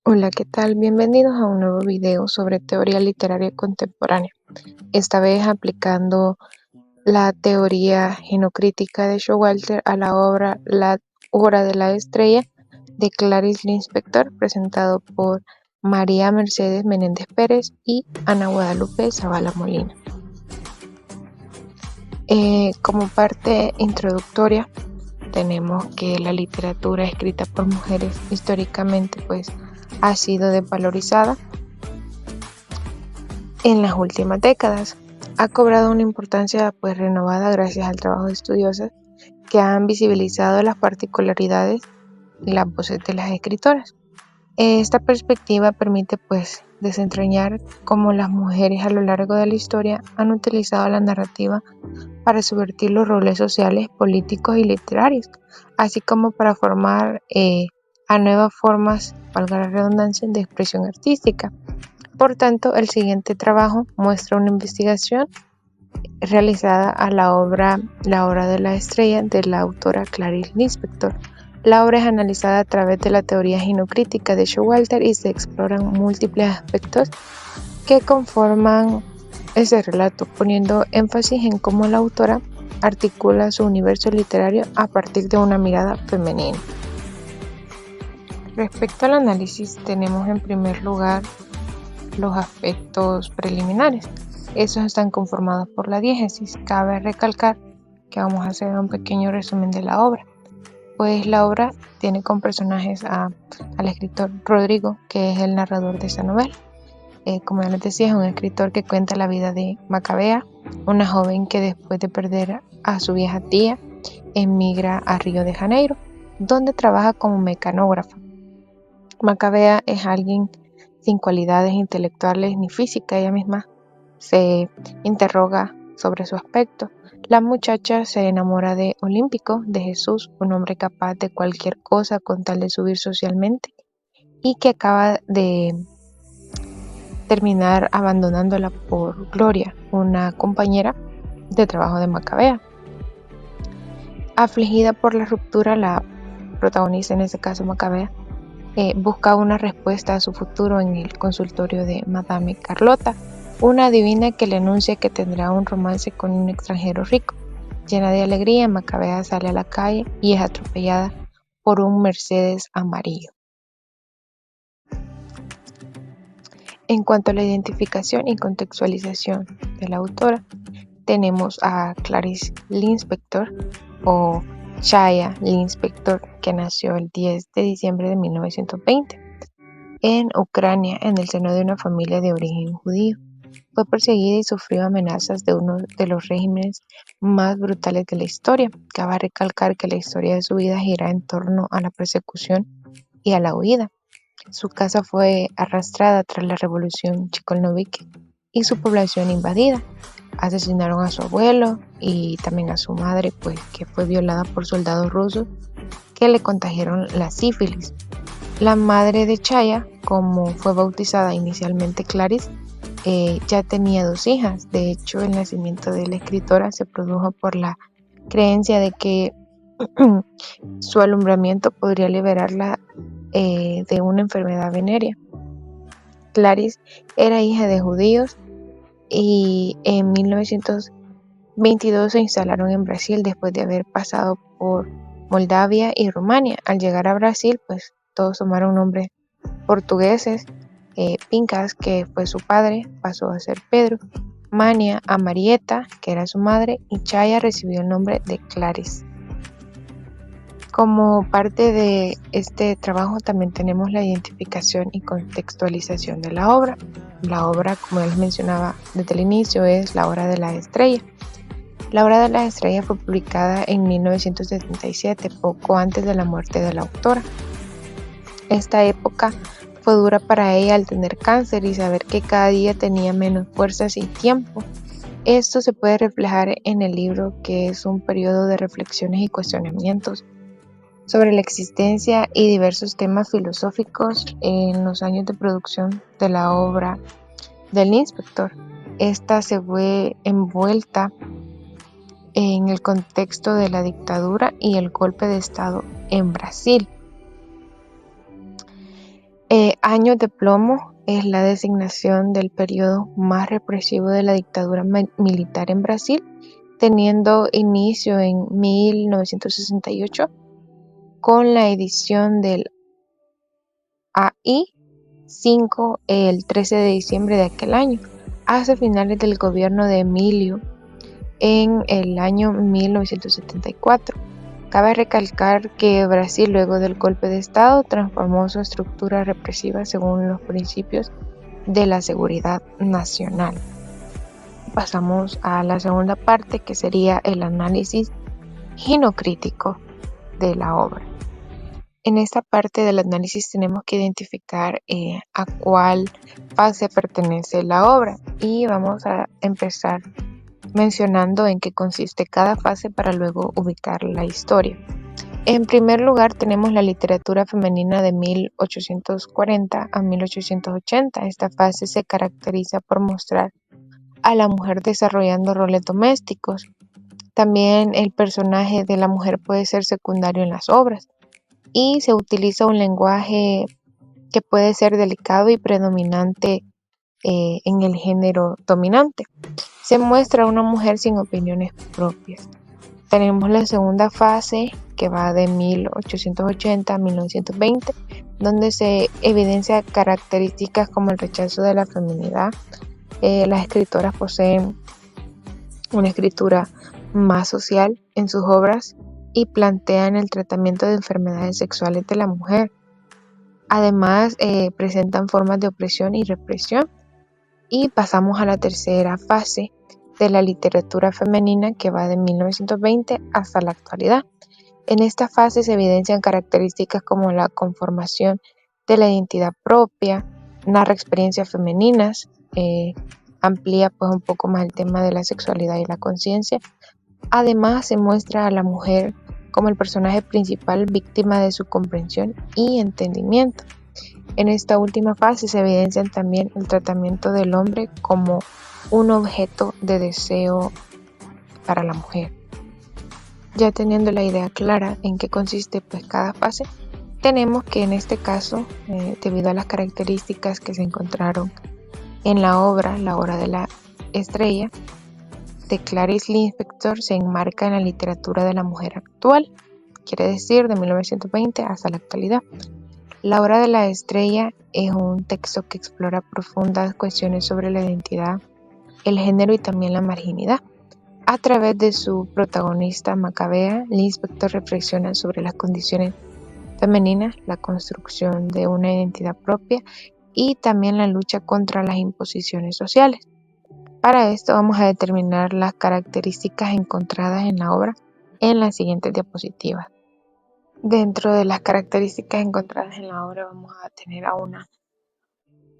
Hola, ¿qué tal? Bienvenidos a un nuevo video sobre teoría literaria contemporánea. Esta vez aplicando la teoría genocrítica de Showalter a la obra La Hora de la Estrella de Clarice Lispector, presentado por María Mercedes Menéndez Pérez y Ana Guadalupe Zavala Molina. Como parte introductoria, tenemos que la literatura escrita por mujeres históricamente ha sido desvalorizada en las últimas décadas. Ha cobrado una importancia renovada gracias al trabajo de estudiosas que han visibilizado las particularidades y las voces de las escritoras. Esta perspectiva permite desentrañar cómo las mujeres a lo largo de la historia han utilizado la narrativa para subvertir los roles sociales, políticos y literarios, así como para formar a nuevas formas, valga la redundancia, de expresión artística. Por tanto, el siguiente trabajo muestra una investigación realizada a la obra La Hora de la Estrella de la autora Clarice Lispector. La obra es analizada a través de la teoría genocrítica de Showalter y se exploran múltiples aspectos que conforman ese relato, poniendo énfasis en cómo la autora articula su universo literario a partir de una mirada femenina. Respecto al análisis, tenemos en primer lugar los aspectos preliminares. Estos están conformados por la diégesis. Cabe recalcar que vamos a hacer un pequeño resumen de la obra. Pues la obra tiene como personajes al escritor Rodrigo, que es el narrador de esta novela. Como ya les decía, es un escritor que cuenta la vida de Macabea, una joven que después de perder a su vieja tía, emigra a Río de Janeiro, donde trabaja como mecanógrafa. Macabea es alguien sin cualidades intelectuales ni física. Ella misma se interroga sobre su aspecto. La muchacha se enamora de Olímpico, de Jesús, un hombre capaz de cualquier cosa con tal de subir socialmente, y que acaba de terminar abandonándola por Gloria, una compañera de trabajo de Macabea. Afligida por la ruptura, la protagonista, en este caso Macabea, busca una respuesta a su futuro en el consultorio de Madame Carlota, una adivina que le anuncia que tendrá un romance con un extranjero rico. Llena de alegría, Macabea sale a la calle y es atropellada por un Mercedes amarillo. En cuanto a la identificación y contextualización de la autora, tenemos a Clarice Lispector o Chaya Lispector, que nació el 10 de diciembre de 1920 en Ucrania en el seno de una familia de origen judío. Fue perseguida y sufrió amenazas de uno de los regímenes más brutales de la historia. Cabe recalcar que la historia de su vida gira en torno a la persecución y a la huida. Su casa fue arrastrada tras la revolución Chikolnovik y su población invadida. Asesinaron a su abuelo y también a su madre, que fue violada por soldados rusos que le contagiaron la sífilis. La madre de Chaya, como fue bautizada inicialmente Clarice, ya tenía 2 hijas. De hecho, el nacimiento de la escritora se produjo por la creencia de que su alumbramiento podría liberarla de una enfermedad venérea. Clarice era hija de judíos y en 1922 se instalaron en Brasil después de haber pasado por Moldavia y Rumania. Al llegar a Brasil, todos tomaron nombres portugueses. Pincas, que fue su padre, pasó a ser Pedro. Mania a Marieta, que era su madre, y Chaya recibió el nombre de Clarice. Como parte de este trabajo también tenemos la identificación y contextualización de la obra. La obra, como les mencionaba desde el inicio, es La Hora de la Estrella. La Hora de la Estrella fue publicada en 1977, poco antes de la muerte de la autora. Esta época fue dura para ella al tener cáncer y saber que cada día tenía menos fuerzas y tiempo. Esto se puede reflejar en el libro, que es un periodo de reflexiones y cuestionamientos sobre la existencia y diversos temas filosóficos en los años de producción de la obra del inspector. Esta se fue envuelta en el contexto de la dictadura y el golpe de estado en Brasil. Años de plomo es la designación del periodo más represivo de la dictadura militar en Brasil, teniendo inicio en 1968 con la edición del AI-5 el 13 de diciembre de aquel año, hasta finales del gobierno de Emílio en el año 1974. Cabe recalcar que Brasil, luego del golpe de Estado, transformó su estructura represiva según los principios de la seguridad nacional. Pasamos a la segunda parte, que sería el análisis ginocrítico de la obra. En esta parte del análisis tenemos que identificar a cuál fase pertenece la obra, y vamos a empezar mencionando en qué consiste cada fase para luego ubicar la historia. En primer lugar tenemos la literatura femenina de 1840 a 1880. Esta fase se caracteriza por mostrar a la mujer desarrollando roles domésticos. También el personaje de la mujer puede ser secundario en las obras, y se utiliza un lenguaje que puede ser delicado y predominante en el género dominante. Se muestra a una mujer sin opiniones propias. Tenemos la segunda fase, que va de 1880 a 1920, donde se evidencia características como el rechazo de la feminidad. Las escritoras poseen una escritura más social en sus obras y plantean el tratamiento de enfermedades sexuales de la mujer. Además, presentan formas de opresión y represión. Y pasamos a la tercera fase de la literatura femenina, que va de 1920 hasta la actualidad. En esta fase se evidencian características como la conformación de la identidad propia, narra experiencias femeninas, amplía pues un poco más el tema de la sexualidad y la conciencia. Además, se muestra a la mujer como el personaje principal, víctima de su comprensión y entendimiento. En esta última fase se evidencian también el tratamiento del hombre como un objeto de deseo para la mujer. Ya teniendo la idea clara en qué consiste pues cada fase, tenemos que en este caso, debido a las características que se encontraron en la obra de la estrella, de Clarice Lispector, se enmarca en la literatura de la mujer actual, quiere decir de 1920 hasta la actualidad. La obra de la estrella es un texto que explora profundas cuestiones sobre la identidad, el género y también la marginalidad. A través de su protagonista Macabea, Lispector reflexiona sobre las condiciones femeninas, la construcción de una identidad propia y también la lucha contra las imposiciones sociales. Para esto vamos a determinar las características encontradas en la obra en las siguientes diapositivas. Dentro de las características encontradas en la obra vamos a tener a una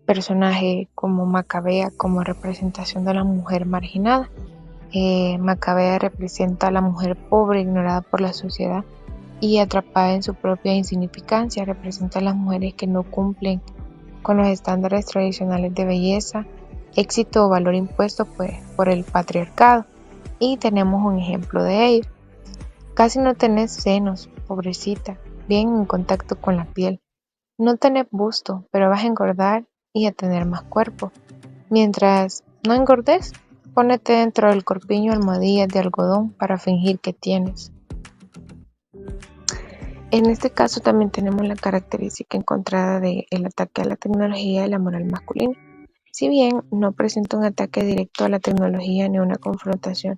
personaje como Macabea como representación de la mujer marginada. Macabea representa a la mujer pobre, ignorada por la sociedad y atrapada en su propia insignificancia. Representa a las mujeres que no cumplen con los estándares tradicionales de belleza, éxito o valor impuesto pues, por el patriarcado. Y tenemos un ejemplo de ello. Casi no tenés senos, pobrecita, bien en contacto con la piel. No tenés busto, pero vas a engordar y a tener más cuerpo. Mientras no engordes, pónete dentro del corpiño almohadillas de algodón para fingir que tienes. En este caso también tenemos la característica encontrada del ataque a la tecnología y la moral masculina. Si bien no presenta un ataque directo a la tecnología ni una confrontación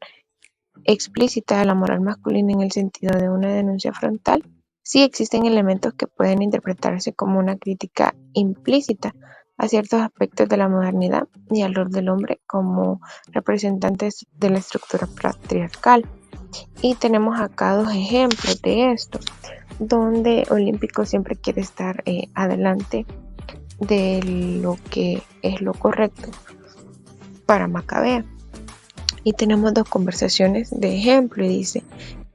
explícita a la moral masculina en el sentido de una denuncia frontal, sí existen elementos que pueden interpretarse como una crítica implícita a ciertos aspectos de la modernidad y al rol del hombre como representantes de la estructura patriarcal. Y tenemos acá dos ejemplos de esto, donde Olímpico siempre quiere estar adelante de lo que es lo correcto para Macabea. Y tenemos dos conversaciones de ejemplo y dice: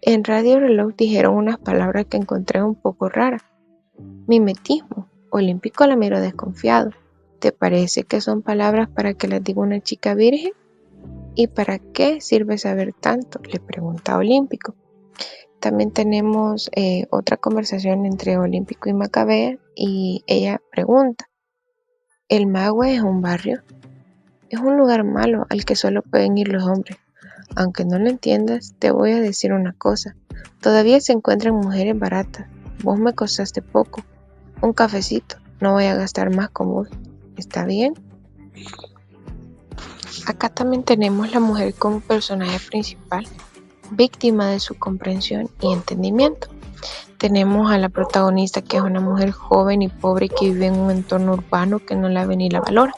en Radio Reloj dijeron unas palabras que encontré un poco raras. Mimetismo. Olímpico la miró desconfiado. ¿Te parece que son palabras para que las diga una chica virgen? ¿Y para qué sirve saber tanto?, le pregunta Olímpico. También tenemos otra conversación entre Olímpico y Macabea y ella pregunta, ¿el mago es un barrio? Es un lugar malo al que solo pueden ir los hombres. Aunque no lo entiendas, te voy a decir una cosa. Todavía se encuentran mujeres baratas. Vos me costaste poco. Un cafecito. No voy a gastar más con vos. ¿Está bien? Acá también tenemos la mujer como personaje principal, víctima de su comprensión y entendimiento. Tenemos a la protagonista, que es una mujer joven y pobre que vive en un entorno urbano que no la ve ni la valora.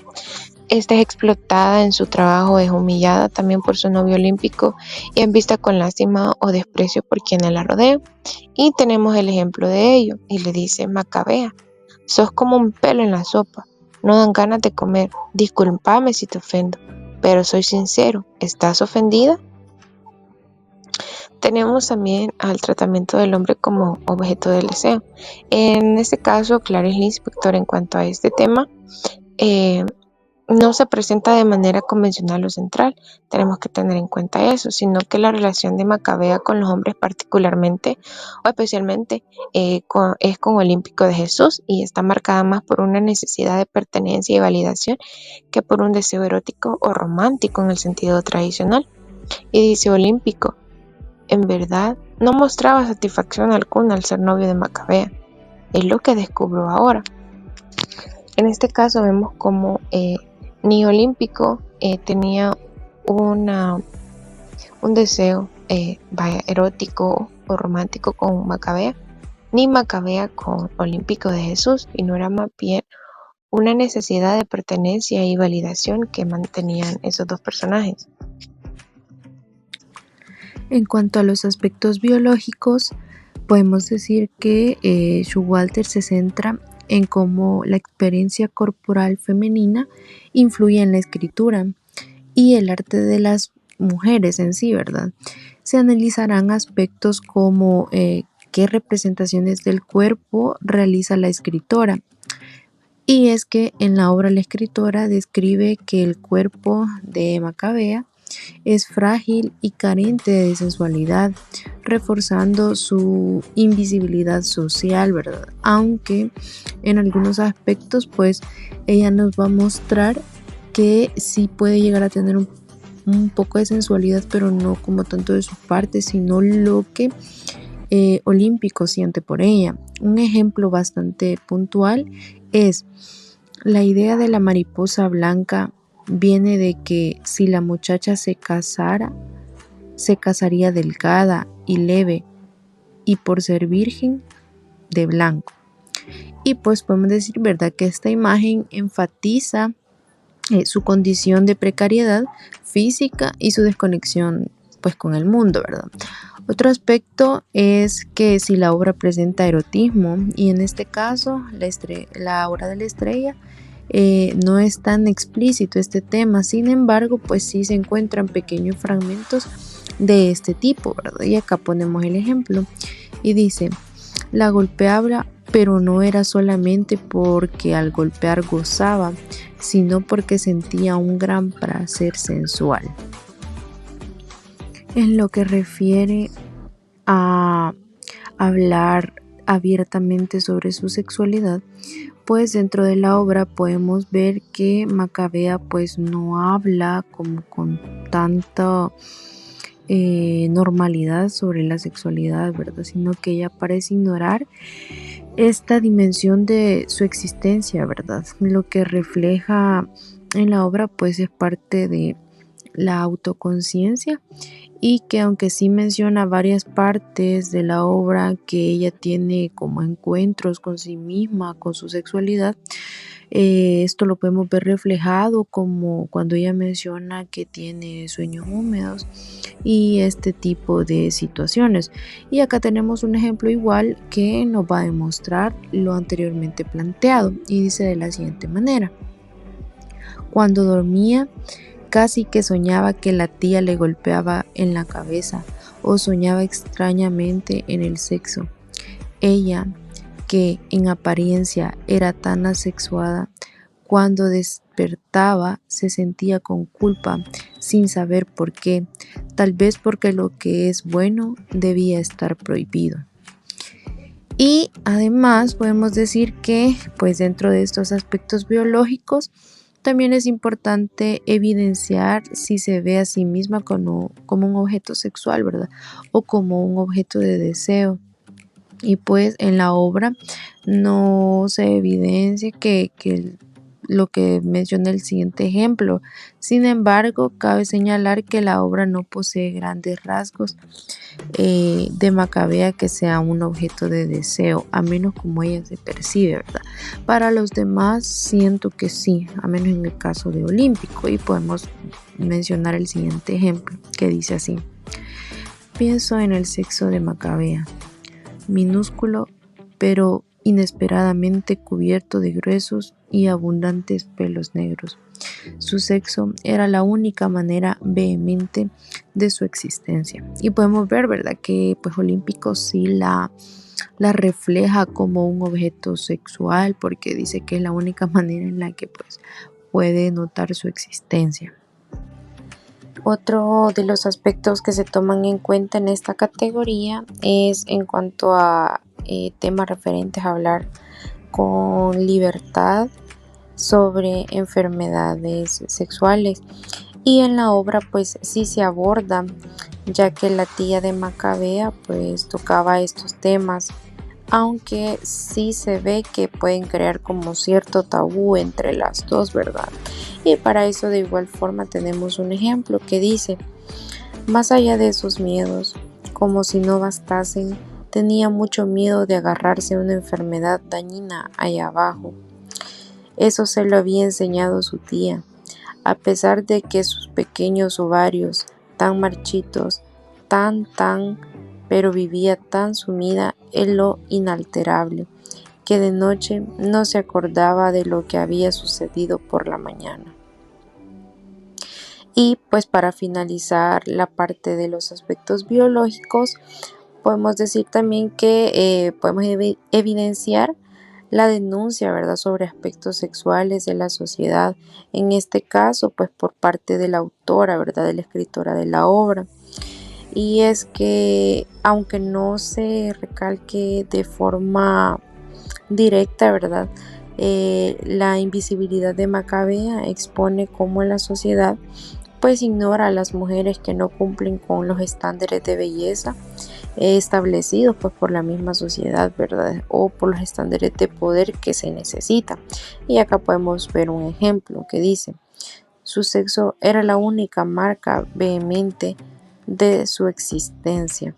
Esta es explotada en su trabajo, es humillada también por su novio olímpico y es vista con lástima o desprecio por quienes la rodean. Y tenemos el ejemplo de ello, y le dice: Macabea, sos como un pelo en la sopa, no dan ganas de comer, discúlpame si te ofendo, pero soy sincero, ¿estás ofendida? Tenemos también al tratamiento del hombre como objeto del deseo. En este caso, Clarice Lispector, en cuanto a este tema, eh, no se presenta de manera convencional o central, tenemos que tener en cuenta eso, sino que la relación de Macabea con los hombres particularmente o especialmente es con Olímpico de Jesús, y está marcada más por una necesidad de pertenencia y validación que por un deseo erótico o romántico en el sentido tradicional. Y dice Olímpico, en verdad no mostraba satisfacción alguna al ser novio de Macabea, es lo que descubro ahora. En este caso vemos como ni Olímpico tenía un deseo erótico o romántico con Macabea, ni Macabea con Olímpico de Jesús, y no era más bien una necesidad de pertenencia y validación que mantenían esos dos personajes. En cuanto a los aspectos biológicos, podemos decir que Showalter se centra en cómo la experiencia corporal femenina influye en la escritura y el arte de las mujeres en sí, ¿verdad? Se analizarán aspectos como qué representaciones del cuerpo realiza la escritora. Y es que en la obra la escritora describe que el cuerpo de Macabea es frágil y carente de sensualidad, reforzando su invisibilidad social, ¿verdad? Aunque en algunos aspectos, pues ella nos va a mostrar que sí puede llegar a tener un poco de sensualidad, pero no como tanto de su parte, sino lo que Olímpico siente por ella. Un ejemplo bastante puntual es la idea de la mariposa blanca. Viene de que si la muchacha se casara, se casaría delgada y leve, y por ser virgen, de blanco. Y pues podemos decir, ¿verdad?, que esta imagen enfatiza su condición de precariedad física y su desconexión pues con el mundo, ¿verdad? Otro aspecto es que si la obra presenta erotismo, y en este caso la obra de la estrella no es tan explícito este tema, sin embargo, pues sí se encuentran pequeños fragmentos de este tipo, ¿verdad? Y acá ponemos el ejemplo y dice, la golpeaba, pero no era solamente porque al golpear gozaba, sino porque sentía un gran placer sensual. En lo que refiere a hablar abiertamente sobre su sexualidad, pues dentro de la obra podemos ver que Macabea pues no habla como con tanta normalidad sobre la sexualidad, ¿verdad? Sino que ella parece ignorar esta dimensión de su existencia, ¿verdad? Lo que refleja en la obra pues es parte de la autoconciencia, y que aunque sí menciona varias partes de la obra que ella tiene como encuentros con sí misma, con su sexualidad, esto lo podemos ver reflejado como cuando ella menciona que tiene sueños húmedos y este tipo de situaciones. Y acá tenemos un ejemplo igual que nos va a demostrar lo anteriormente planteado, y dice de la siguiente manera: cuando dormía, casi que soñaba que la tía le golpeaba en la cabeza, o soñaba extrañamente en el sexo. Ella, que en apariencia era tan asexuada, Cuando despertaba se sentía con culpa sin saber por qué, tal vez porque lo que es bueno debía estar prohibido. Y además podemos decir que pues dentro de estos aspectos biológicos también es importante evidenciar si se ve a sí misma como un objeto sexual, ¿verdad? O como un objeto de deseo. Y pues en la obra no se evidencia que lo que menciona el siguiente ejemplo. Sin embargo, cabe señalar que la obra no posee grandes rasgos de Macabea que sea un objeto de deseo, a menos como ella se percibe, ¿verdad? Para los demás siento que sí, a menos en el caso de Olímpico, y podemos mencionar el siguiente ejemplo que dice así: pienso en el sexo de Macabea, minúsculo pero inesperadamente cubierto de gruesos y abundantes pelos negros. Su sexo era la única manera vehemente de su existencia. Y podemos ver, ¿verdad?, que pues Olímpico sí la refleja como un objeto sexual, porque dice que es la única manera en la que pues puede notar su existencia. Otro de los aspectos que se toman en cuenta en esta categoría es en cuanto a temas referentes a hablar con libertad sobre enfermedades sexuales. Y en la obra pues sí se aborda, ya que la tía de Macabea pues tocaba estos temas, aunque sí se ve que pueden crear como cierto tabú entre las dos, ¿verdad? Y para eso de igual forma tenemos un ejemplo que dice: más allá de esos miedos, como si no bastasen, tenía mucho miedo de agarrarse a una enfermedad dañina allá abajo. Eso se lo había enseñado su tía, a pesar de que sus pequeños ovarios, tan marchitos, pero vivía tan sumida en lo inalterable, que de noche no se acordaba de lo que había sucedido por la mañana. Y pues para finalizar la parte de los aspectos biológicos, podemos decir también que podemos evidenciar la denuncia, ¿verdad?, sobre aspectos sexuales de la sociedad, en este caso, pues por parte de la autora, ¿verdad?, de la escritora de la obra. Y es que, aunque no se recalque de forma directa, ¿verdad?, la invisibilidad de Macabea expone cómo la sociedad pues ignora a las mujeres que no cumplen con los estándares de belleza establecidos pues por la misma sociedad, ¿verdad? O por los estándares de poder que se necesitan. Y acá podemos ver un ejemplo que dice: su sexo era la única marca vehemente de su existencia.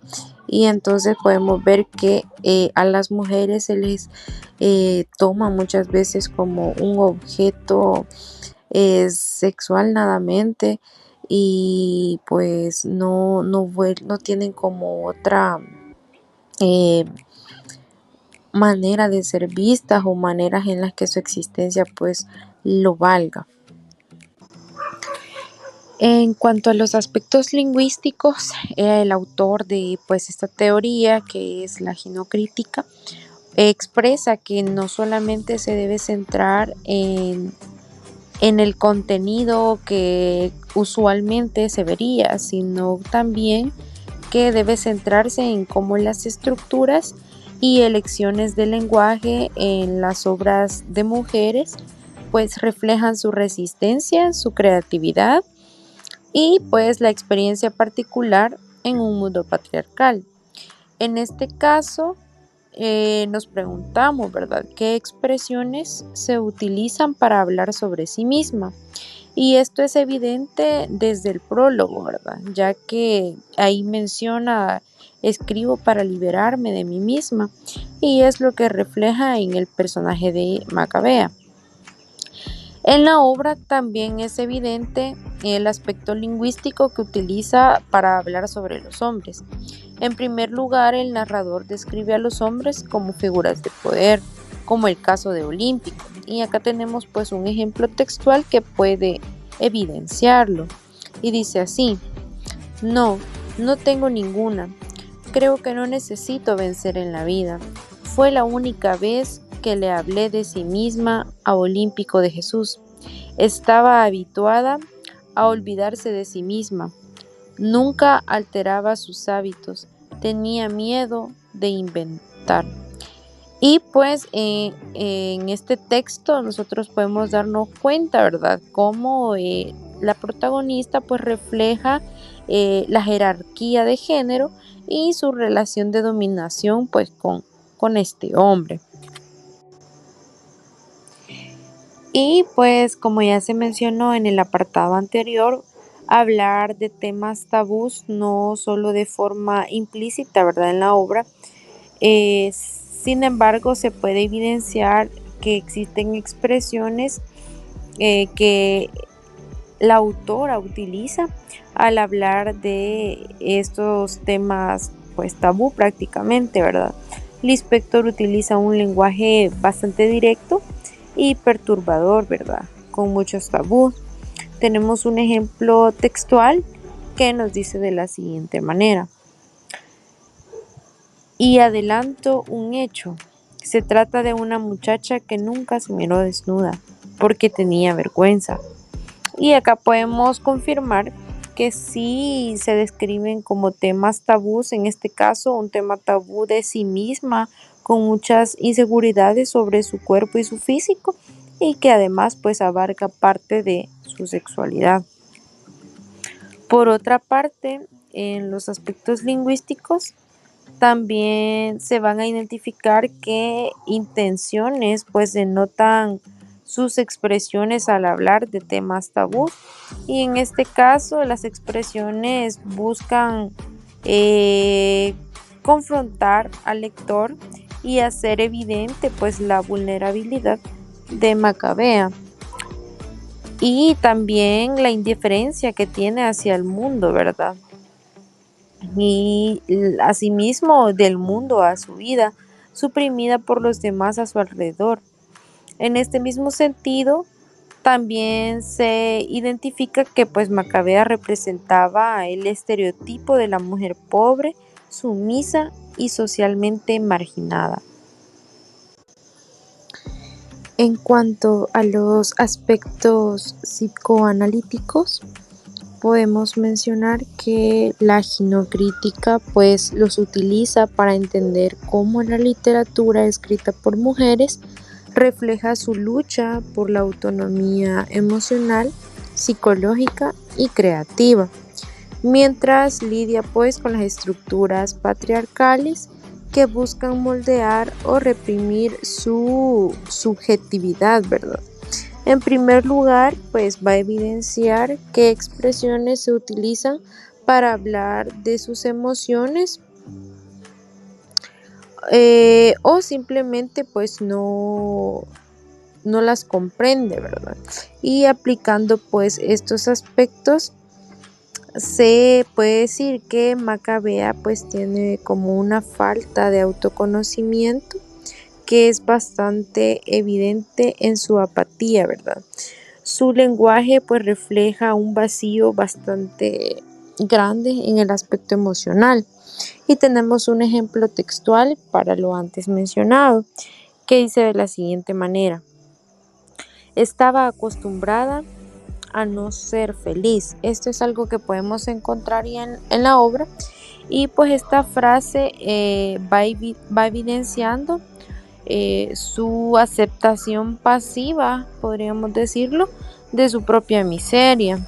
Y entonces podemos ver que a las mujeres se les toma muchas veces como un objeto sexual nadamente, y pues no tienen como otra eh, manera de ser vistas o maneras en las que su existencia pues lo valga. En cuanto a los aspectos lingüísticos, el autor de pues esta teoría, que es la ginocrítica, expresa que no solamente se debe centrar en el contenido que usualmente se vería, sino también que debe centrarse en cómo las estructuras y elecciones del lenguaje en las obras de mujeres pues reflejan su resistencia, su creatividad y pues la experiencia particular en un mundo patriarcal. En este caso, nos preguntamos, ¿verdad?, ¿qué expresiones se utilizan para hablar sobre sí misma? Y esto es evidente desde el prólogo, ¿verdad? Ya que ahí menciona: escribo para liberarme de mí misma, y es lo que refleja en el personaje de Macabea. En la obra también es evidente el aspecto lingüístico que utiliza para hablar sobre los hombres. En primer lugar, el narrador describe a los hombres como figuras de poder, como el caso de Olímpico. Y acá tenemos pues un ejemplo textual que puede evidenciarlo. Y dice así: no, no tengo ninguna. Creo que no necesito vencer en la vida. Fue la única vez que le hablé de sí misma a Olímpico de Jesús. Estaba habituada a olvidarse de sí misma. Nunca alteraba sus hábitos. Tenía miedo de inventar. Y pues en este texto nosotros podemos darnos cuenta, ¿verdad? Cómo la protagonista pues refleja la jerarquía de género y su relación de dominación pues con este hombre. Y pues como ya se mencionó en el apartado anterior, hablar de temas tabús no solo de forma implícita, ¿verdad? En la obra, sin embargo, se puede evidenciar que existen expresiones que la autora utiliza al hablar de estos temas pues tabú prácticamente, ¿verdad? Lispector utiliza un lenguaje bastante directo y perturbador, ¿verdad? Con muchos tabús. Tenemos un ejemplo textual que nos dice de la siguiente manera. Y adelanto un hecho. Se trata de una muchacha que nunca se miró desnuda porque tenía vergüenza. Y acá podemos confirmar que sí se describen como temas tabús, en este caso un tema tabú de sí misma, con muchas inseguridades sobre su cuerpo y su físico, y que además pues abarca parte de su sexualidad. Por otra parte, en los aspectos lingüísticos, también se van a identificar qué intenciones pues denotan sus expresiones al hablar de temas tabú, y en este caso las expresiones buscan eh, confrontar al lector y hacer evidente pues la vulnerabilidad de Macabea y también la indiferencia que tiene hacia el mundo, ¿verdad? Y asimismo del mundo a su vida, suprimida por los demás a su alrededor. En este mismo sentido, también se identifica que pues Macabea representaba el estereotipo de la mujer pobre, sumisa y socialmente marginada. En cuanto a los aspectos psicoanalíticos, podemos mencionar que la ginocrítica pues los utiliza para entender cómo la literatura escrita por mujeres refleja su lucha por la autonomía emocional, psicológica y creativa, mientras lidia pues con las estructuras patriarcales que buscan moldear o reprimir su subjetividad, ¿verdad? En primer lugar, pues va a evidenciar qué expresiones se utilizan para hablar de sus emociones o simplemente pues no las comprende, ¿verdad? Y aplicando pues estos aspectos, se puede decir que Macabea pues tiene como una falta de autoconocimiento que es bastante evidente en su apatía, ¿verdad? Su lenguaje pues refleja un vacío bastante grande en el aspecto emocional. Y tenemos un ejemplo textual para lo antes mencionado, que dice de la siguiente manera. Estaba acostumbrada a no ser feliz. Esto es algo que podemos encontrar en la obra. Y pues esta frase va evidenciando su aceptación pasiva, podríamos decirlo, de su propia miseria.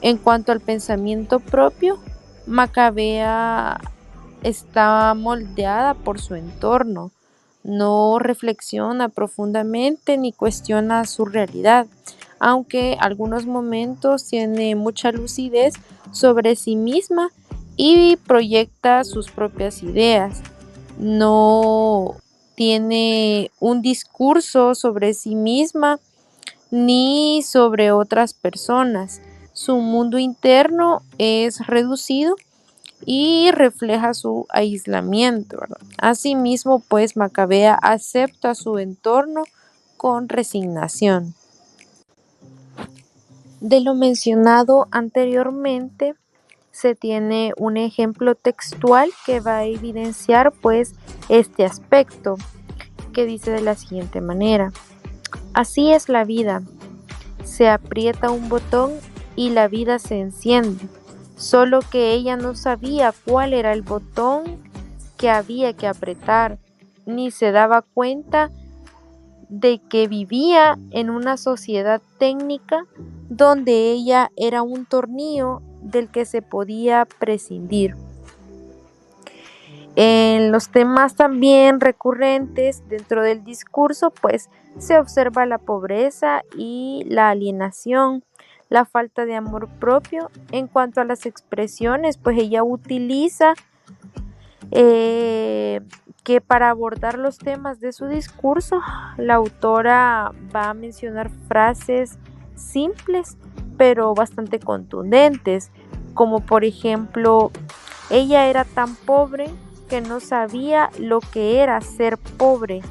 En cuanto al pensamiento propio, Macabea está moldeada por su entorno, no reflexiona profundamente ni cuestiona su realidad, aunque algunos momentos tiene mucha lucidez sobre sí misma y proyecta sus propias ideas. No tiene un discurso sobre sí misma ni sobre otras personas. Su mundo interno es reducido y refleja su aislamiento, ¿verdad? Asimismo, pues Macabea acepta su entorno con resignación. De lo mencionado anteriormente, se tiene un ejemplo textual que va a evidenciar pues este aspecto. que dice de la siguiente manera: así es la vida, se aprieta un botón y la vida se enciende, solo que ella no sabía cuál era el botón que había que apretar, ni se daba cuenta de que vivía en una sociedad técnica donde ella era un tornillo del que se podía prescindir. En los temas también recurrentes dentro del discurso, pues se observa la pobreza y la alienación, la falta de amor propio. En cuanto a las expresiones, pues ella utiliza que para abordar los temas de su discurso, la autora va a mencionar frases simples, pero bastante contundentes, como por ejemplo: ella era tan pobre que no sabía lo que era ser pobre.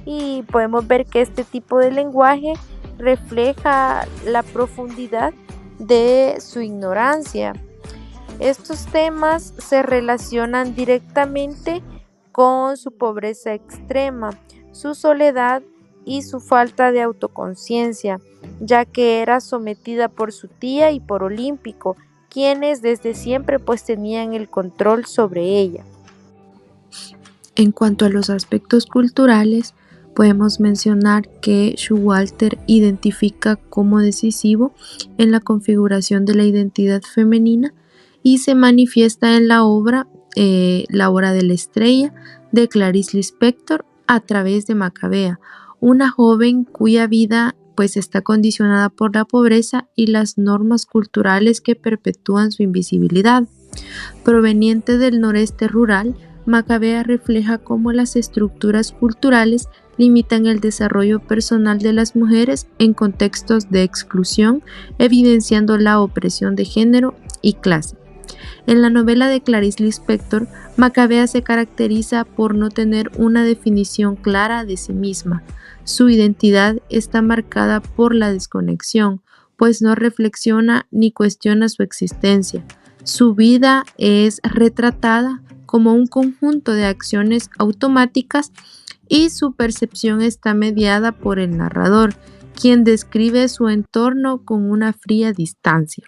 Y podemos ver que este tipo de lenguaje refleja la profundidad de su ignorancia. Estos temas se relacionan directamente con su pobreza extrema, su soledad y su falta de autoconciencia, ya que era sometida por su tía y por Olímpico, quienes desde siempre pues tenían el control sobre ella. En cuanto a los aspectos culturales, podemos mencionar que Showalter identifica como decisivo en la configuración de la identidad femenina y se manifiesta en la obra La hora de la estrella de Clarice Lispector a través de Macabea, una joven cuya vida pues está condicionada por la pobreza y las normas culturales que perpetúan su invisibilidad. Proveniente del noreste rural, Macabea refleja cómo las estructuras culturales limitan el desarrollo personal de las mujeres en contextos de exclusión, evidenciando la opresión de género y clase. En la novela de Clarice Lispector, Macabea se caracteriza por no tener una definición clara de sí misma. Su identidad está marcada por la desconexión, pues no reflexiona ni cuestiona su existencia. Su vida es retratada como un conjunto de acciones automáticas y su percepción está mediada por el narrador, quien describe su entorno con una fría distancia.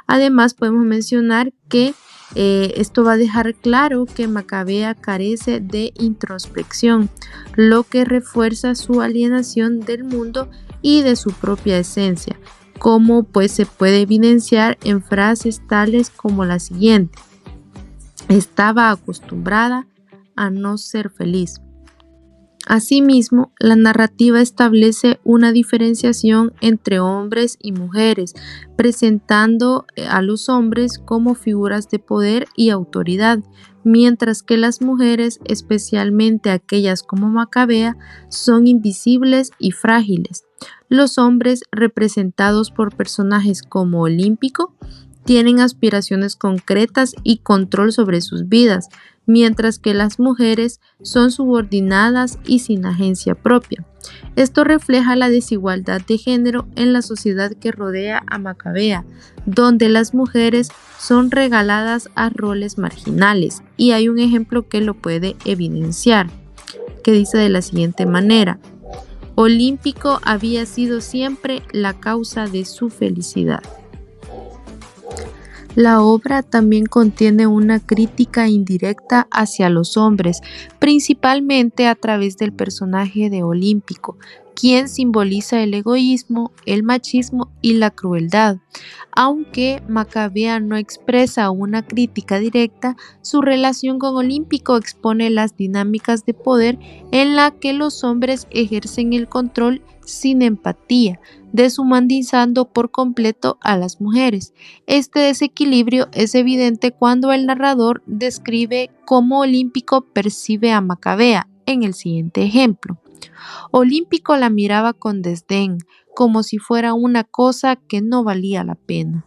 Además, podemos mencionar que esto va a dejar claro que Macabea carece de introspección, lo que refuerza su alienación del mundo y de su propia esencia, como pues se puede evidenciar en frases tales como la siguiente: estaba acostumbrada a no ser feliz. Asimismo, la narrativa establece una diferenciación entre hombres y mujeres, presentando a los hombres como figuras de poder y autoridad, mientras que las mujeres, especialmente aquellas como Macabea, son invisibles y frágiles. Los hombres, representados por personajes como Olímpico, tienen aspiraciones concretas y control sobre sus vidas, mientras que las mujeres son subordinadas y sin agencia propia. Esto refleja la desigualdad de género en la sociedad que rodea a Macabea, donde las mujeres son regaladas a roles marginales, y hay un ejemplo que lo puede evidenciar, que dice de la siguiente manera: Olímpico había sido siempre la causa de su felicidad. La obra también contiene una crítica indirecta hacia los hombres, principalmente a través del personaje de Olímpico, quien simboliza el egoísmo, el machismo y la crueldad. Aunque Macabea no expresa una crítica directa, su relación con Olímpico expone las dinámicas de poder en la que los hombres ejercen el control sin empatía, deshumanizando por completo a las mujeres. Este desequilibrio es evidente cuando el narrador describe cómo Olímpico percibe a Macabea en el siguiente ejemplo. Olímpico la miraba con desdén, como si fuera una cosa que no valía la pena.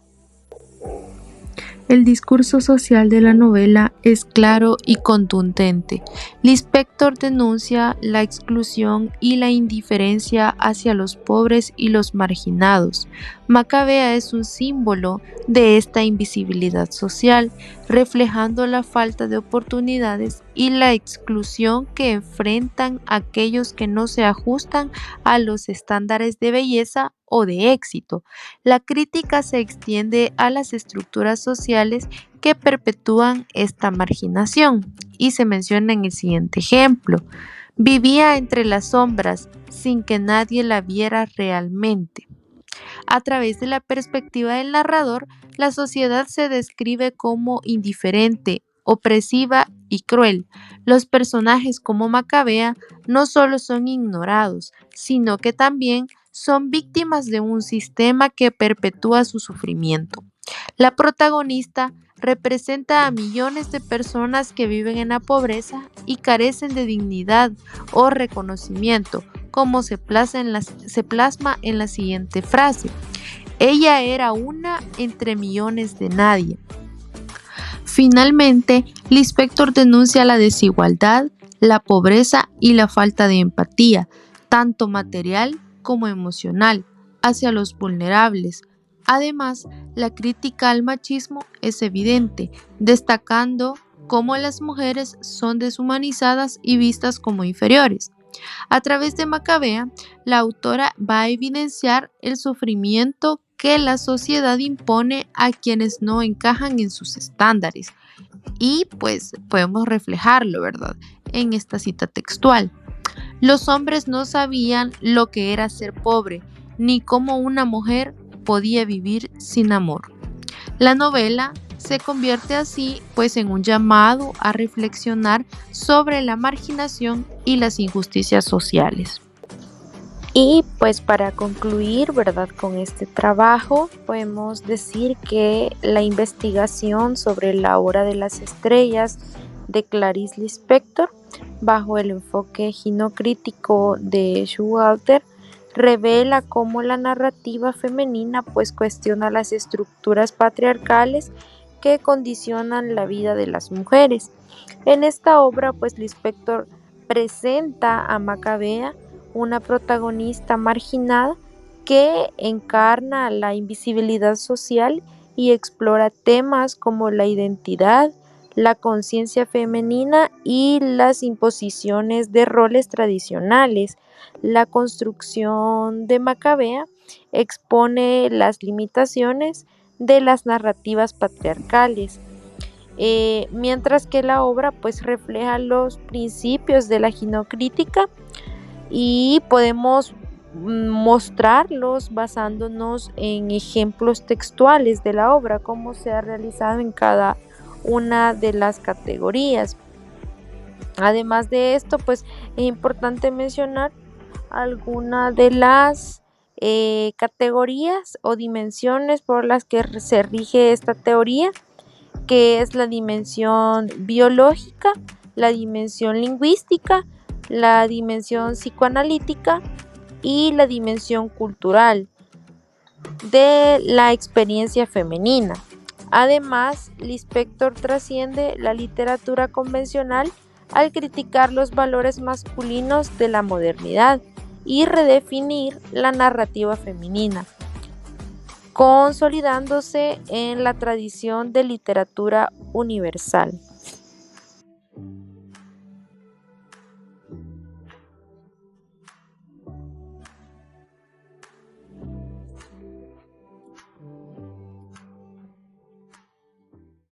El discurso social de la novela es claro y contundente. Lispector denuncia la exclusión y la indiferencia hacia los pobres y los marginados. Macabea es un símbolo de esta invisibilidad social, reflejando la falta de oportunidades y la exclusión que enfrentan aquellos que no se ajustan a los estándares de belleza o de éxito. La crítica se extiende a las estructuras sociales que perpetúan esta marginación y se menciona en el siguiente ejemplo. Vivía entre las sombras sin que nadie la viera realmente. A través de la perspectiva del narrador, la sociedad se describe como indiferente, opresiva y cruel. Los personajes como Macabea no solo son ignorados, sino que también son víctimas de un sistema que perpetúa su sufrimiento. La protagonista representa a millones de personas que viven en la pobreza y carecen de dignidad o reconocimiento, como se plasma en la siguiente frase. Ella era una entre millones de nadie. Finalmente, Lispector denuncia la desigualdad, la pobreza y la falta de empatía, tanto material como emocional, hacia los vulnerables. Además, la crítica al machismo es evidente, destacando cómo las mujeres son deshumanizadas y vistas como inferiores. A través de Macabea, la autora va a evidenciar el sufrimiento que la sociedad impone a quienes no encajan en sus estándares. Y pues podemos reflejarlo, ¿verdad? En esta cita textual. Los hombres no sabían lo que era ser pobre, ni cómo una mujer podía vivir sin amor. La novela se convierte así pues en un llamado a reflexionar sobre la marginación y las injusticias sociales. Y pues para concluir, ¿verdad? Con este trabajo, podemos decir que la investigación sobre la hora de las estrellas de Clarice Lispector, bajo el enfoque ginocrítico de Showalter, revela cómo la narrativa femenina pues cuestiona las estructuras patriarcales que condicionan la vida de las mujeres. En esta obra pues Lispector presenta a Macabea, una protagonista marginada que encarna la invisibilidad social y explora temas como la identidad, la conciencia femenina y las imposiciones de roles tradicionales. La construcción de Macabea expone las limitaciones de las narrativas patriarcales, mientras que la obra pues refleja los principios de la ginocrítica y podemos mostrarlos basándonos en ejemplos textuales de la obra, como se ha realizado en cada una de las categorías. Además de esto, pues es importante mencionar algunas de las categorías o dimensiones por las que se rige esta teoría, que es la dimensión biológica, la dimensión lingüística, la dimensión psicoanalítica y la dimensión cultural de la experiencia femenina. Además, Lispector trasciende la literatura convencional al criticar los valores masculinos de la modernidad y redefinir la narrativa femenina, consolidándose en la tradición de literatura universal.